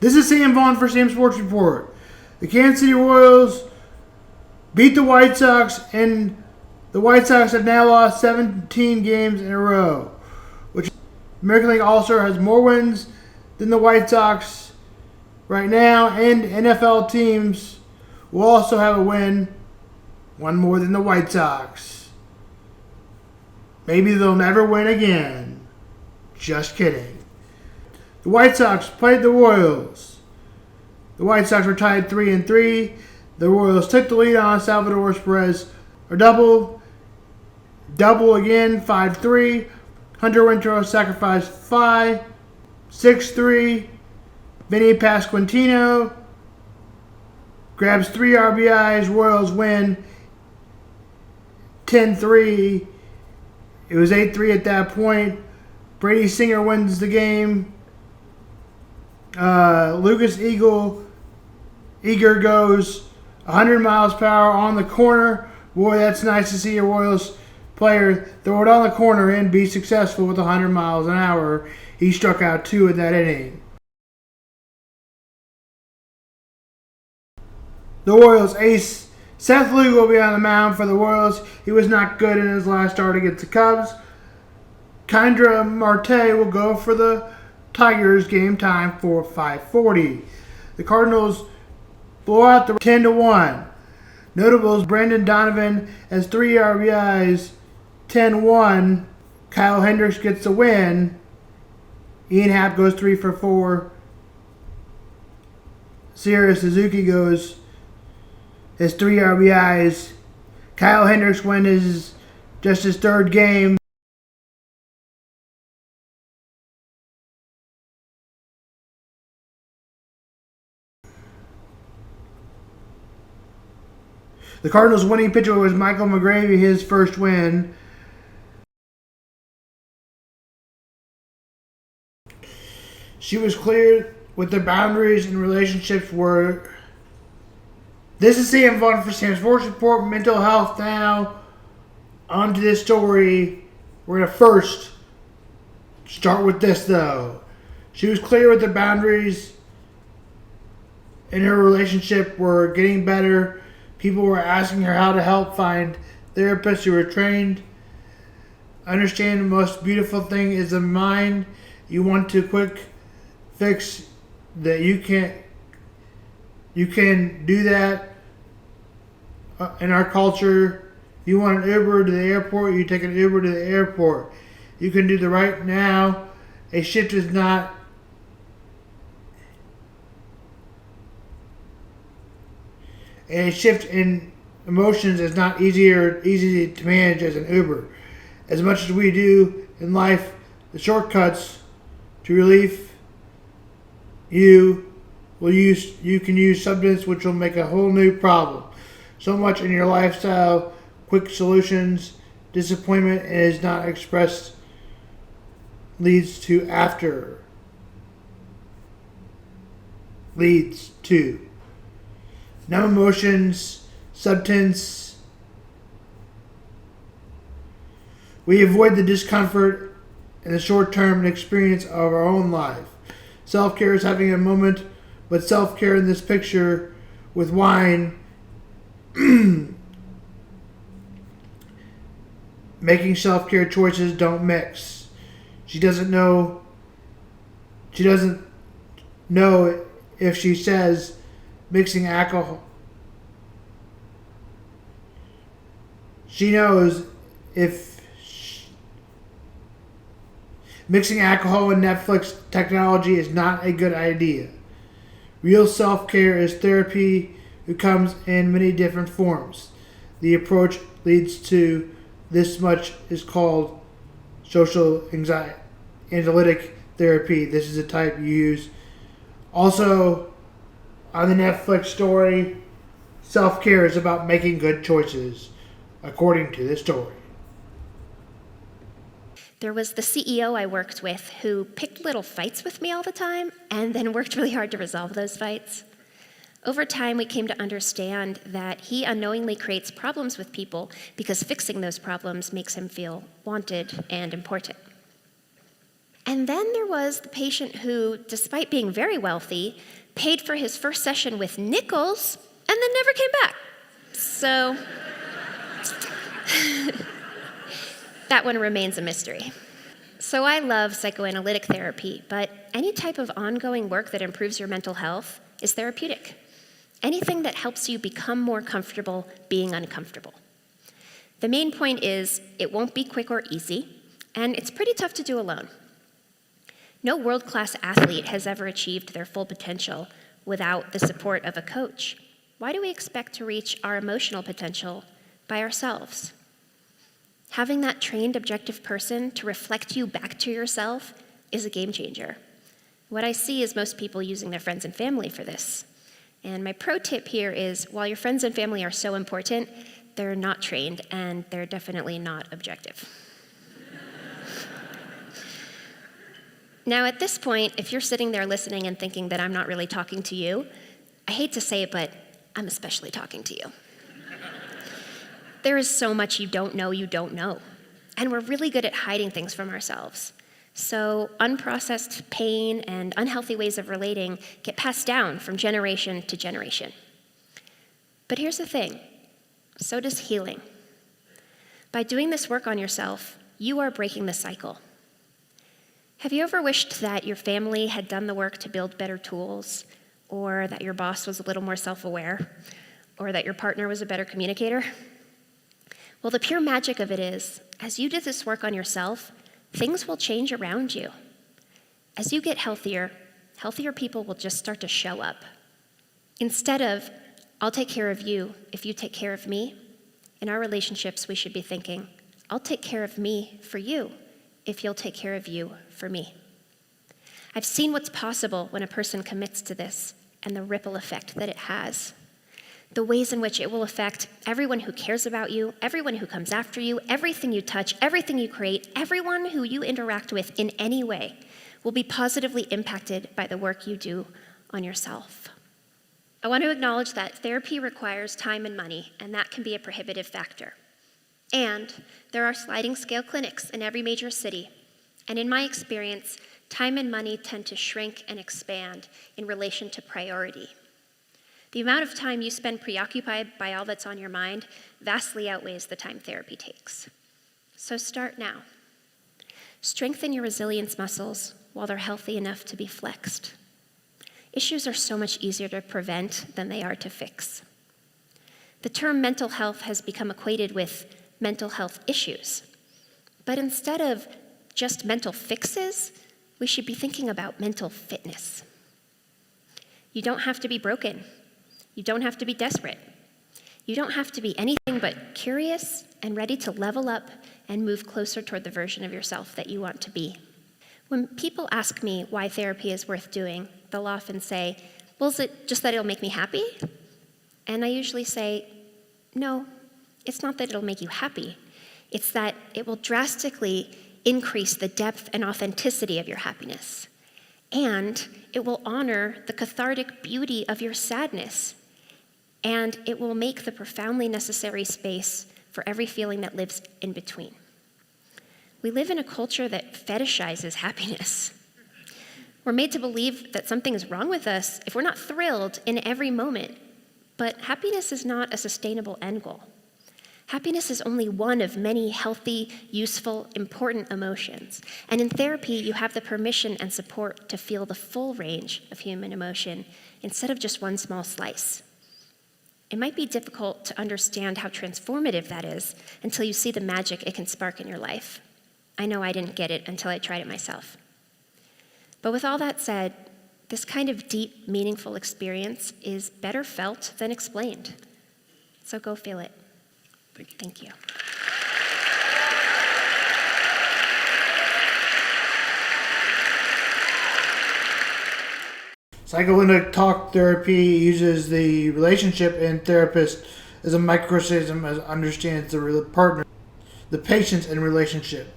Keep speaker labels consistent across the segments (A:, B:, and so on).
A: This is Sam Vaughn for Sam Sports Report. The Kansas City Royals beat the White Sox, and the White Sox have now lost 17 games in a row, which American League All-Star has more wins than the White Sox right now, and NFL teams will also have a win, one more than the White Sox. Maybe they'll never win again. Just kidding. The White Sox played the Royals. The White Sox were tied 3-3. The Royals took the lead on Salvador Perez, or double again, 5-3. Hunter Winter sacrificed fly, 6-3. Vinny Pasquantino grabs 3 RBIs. Royals win 10-3. It was 8-3 at that point. Brady Singer wins the game. Lucas Eager goes 100 miles per hour on the corner. Boy, that's nice to see a Royals player throw it on the corner and be successful with 100 miles an hour. He struck out 2 in that inning. The Royals ace Seth Lugo will be on the mound for the Royals. He was not good in his last start against the Cubs. Kendra Marte will go for the Tigers. Game time for 5:40. The Cardinals blow out the 10-1. Notables: Brandon Donovan has 3 RBIs, 10-1. Kyle Hendricks gets the win. Ian Happ goes 3 for 4. Sierra Suzuki goes his 3 RBIs. Kyle Hendricks wins just his 3rd game. The Cardinals' winning pitcher was Michael McGravy, his first win. She was clear with the boundaries and relationships were. This is Sam Vaughn for Sam Sports Report. Mental health now. On to this story. We're going to first start with this, though. She was clear with the boundaries in her relationship were getting better. People were asking her how to help find therapists who were trained. Understand the most beautiful thing is the mind. You want to quick fix that you can do that in our culture. You want an Uber to the airport, you take an Uber to the airport. You can do the right now. A shift is not a shift in emotions is not easy to manage as an Uber. As much as we do in life, the shortcuts to relief you can use substance which will make a whole new problem. So much in your lifestyle, quick solutions, disappointment is not expressed leads to. No emotions, substance. We avoid the discomfort and the short-term experience of our own life. Self-care is having a moment, but self-care in this picture with wine, making self-care choices don't mix. She doesn't know if she says mixing alcohol. She knows if mixing alcohol and Netflix technology is not a good idea. Real self-care is therapy who comes in many different forms. The approach leads to this much is called social anxiety analytic therapy. This is the type you use. Also, on the Netflix story, self-care is about making good choices, according to this story.
B: There was the CEO I worked with who picked little fights with me all the time and then worked really hard to resolve those fights. Over time, we came to understand that he unknowingly creates problems with people because fixing those problems makes him feel wanted and important. And then there was the patient who, despite being very wealthy, paid for his first session with nickels and then never came back. So that one remains a mystery. So I love psychoanalytic therapy, but any type of ongoing work that improves your mental health is therapeutic. Anything that helps you become more comfortable being uncomfortable. The main point is it won't be quick or easy, and it's pretty tough to do alone. No world-class athlete has ever achieved their full potential without the support of a coach. Why do we expect to reach our emotional potential by ourselves? Having that trained, objective person to reflect you back to yourself is a game changer. What I see is most people using their friends and family for this. And my pro tip here is, while your friends and family are so important, they're not trained and they're definitely not objective. Now, at this point, if you're sitting there listening and thinking that I'm not really talking to you, I hate to say it, but I'm especially talking to you. There is so much you don't know, and we're really good at hiding things from ourselves. So unprocessed pain and unhealthy ways of relating get passed down from generation to generation. But here's the thing, so does healing. By doing this work on yourself, you are breaking the cycle. Have you ever wished that your family had done the work to build better tools, or that your boss was a little more self-aware, or that your partner was a better communicator? Well, the pure magic of it is, as you did this work on yourself, things will change around you. As you get healthier, healthier people will just start to show up. Instead of, I'll take care of you if you take care of me, in our relationships we should be thinking, I'll take care of me for you if you'll take care of you for me. I've seen what's possible when a person commits to this and the ripple effect that it has. The ways in which it will affect everyone who cares about you, everyone who comes after you, everything you touch, everything you create, everyone who you interact with in any way will be positively impacted by the work you do on yourself. I want to acknowledge that therapy requires time and money, and that can be a prohibitive factor. And there are sliding scale clinics in every major city, and in my experience, time and money tend to shrink and expand in relation to priority. The amount of time you spend preoccupied by all that's on your mind vastly outweighs the time therapy takes. So start now. Strengthen your resilience muscles while they're healthy enough to be flexed. Issues are so much easier to prevent than they are to fix. The term mental health has become equated with mental health issues. But instead of just mental fixes, we should be thinking about mental fitness. You don't have to be broken. You don't have to be desperate. You don't have to be anything but curious and ready to level up and move closer toward the version of yourself that you want to be. When people ask me why therapy is worth doing, they'll often say, well, is it just that it'll make me happy? And I usually say, no, it's not that it'll make you happy. It's that it will drastically increase the depth and authenticity of your happiness. And it will honor the cathartic beauty of your sadness. And it will make the profoundly necessary space for every feeling that lives in between. We live in a culture that fetishizes happiness. We're made to believe that something is wrong with us if we're not thrilled in every moment. But happiness is not a sustainable end goal. Happiness is only one of many healthy, useful, important emotions. And in therapy, you have the permission and support to feel the full range of human emotion instead of just one small slice. It might be difficult to understand how transformative that is until you see the magic it can spark in your life. I know I didn't get it until I tried it myself. But with all that said, this kind of deep, meaningful experience is better felt than explained. So go feel it. Thank you.
A: Psychoanalytic talk therapy uses the relationship and therapist as a microcosm as understands the partner, the patients, and relationship.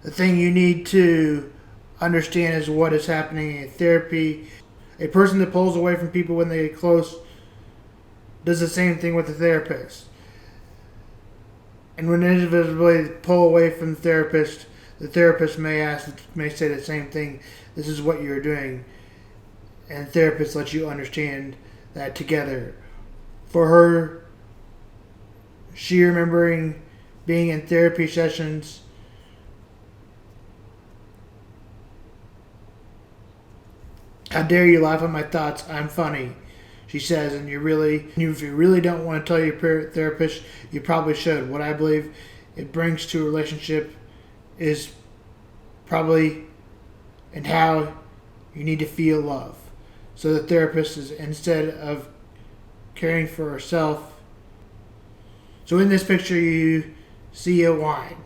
A: The thing you need to understand is what is happening in therapy. A person that pulls away from people when they get close does the same thing with the therapist. And when individuals pull away from the therapist, the therapist may say the same thing. This is what you're doing. And the therapist lets you understand that together. For her, she remembering being in therapy sessions, "How dare you laugh at my thoughts? I'm funny," she says, and if you really don't want to tell your therapist, you probably should. What I believe it brings to a relationship is probably and how you need to feel love. So the therapist is, instead of caring for herself. So in this picture you see a wine.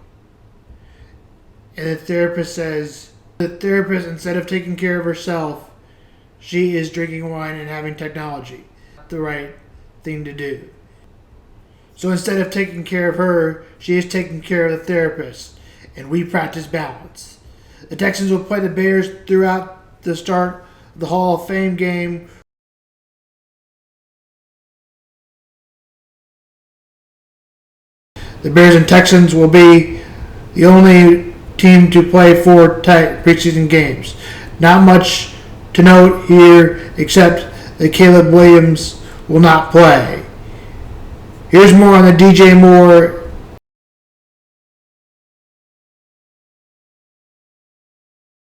A: And the therapist instead of taking care of herself, she is drinking wine and having technology. The right thing to do. So instead of taking care of her, she is taking care of the therapist. And we practice balance. The Texans will play the Bears throughout the start of the Hall of Fame game. The Bears and Texans will be the only team to play 4 preseason games. Not much to note here except that Caleb Williams will not play. Here's more on the DJ Moore